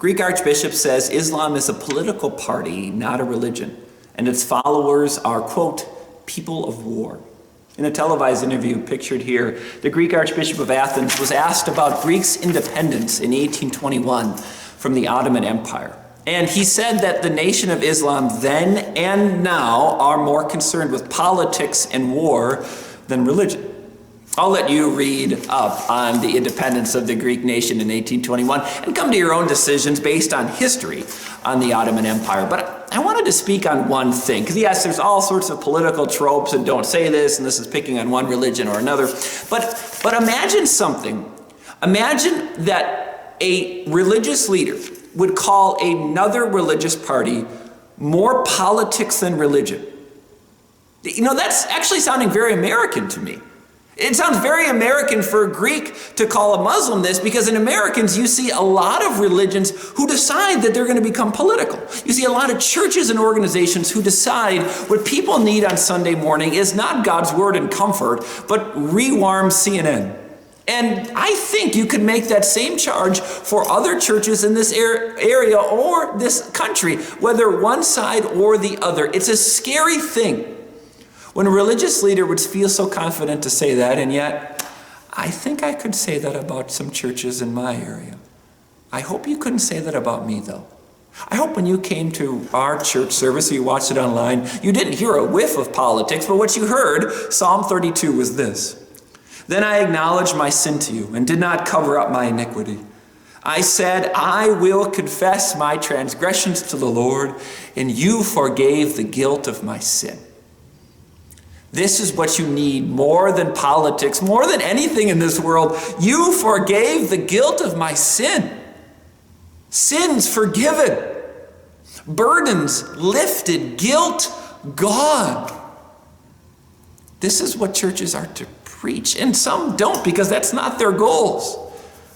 Greek Archbishop says Islam is a political party, not a religion, and its followers are, quote, people of war. In a televised interview pictured here, the Greek Archbishop of Athens was asked about Greece's independence in 1821 from the Ottoman Empire. And he said that the Nation of Islam then and now are more concerned with politics and war than religion. I'll let you read up on the independence of the Greek nation in 1821 and come to your own decisions based on history on the Ottoman Empire. But I wanted to speak on one thing, because yes, there's all sorts of political tropes and don't say this, and this is picking on one religion or another. But imagine something. Imagine that a religious leader would call another religious party more politics than religion. You know, that's actually sounding very American to me. It sounds very American for a Greek to call a Muslim this, because in Americans you see a lot of religions who decide that they're going to become political. You see a lot of churches and organizations who decide what people need on Sunday morning is not God's word and comfort, but rewarm CNN. And I think you could make that same charge for other churches in this area or this country, whether one side or the other. It's a scary thing when a religious leader would feel so confident to say that, and yet I think I could say that about some churches in my area. I hope you couldn't say that about me, though. I hope when you came to our church service or you watched it online, you didn't hear a whiff of politics, but what you heard, Psalm 32, was this. Then I acknowledged my sin to you and did not cover up my iniquity. I said, I will confess my transgressions to the Lord, and you forgave the guilt of my sin. This is what you need more than politics, more than anything in this world. You forgave the guilt of my sin. Sins forgiven. Burdens lifted. Guilt gone. This is what churches are to preach. And some don't, because that's not their goals.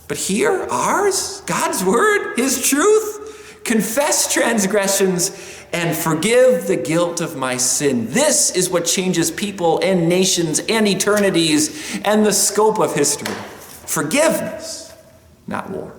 But here, ours, God's word, his truth, confess transgressions and forgive the guilt of my sin. This is what changes people and nations and eternities and the scope of history. Forgiveness, not war.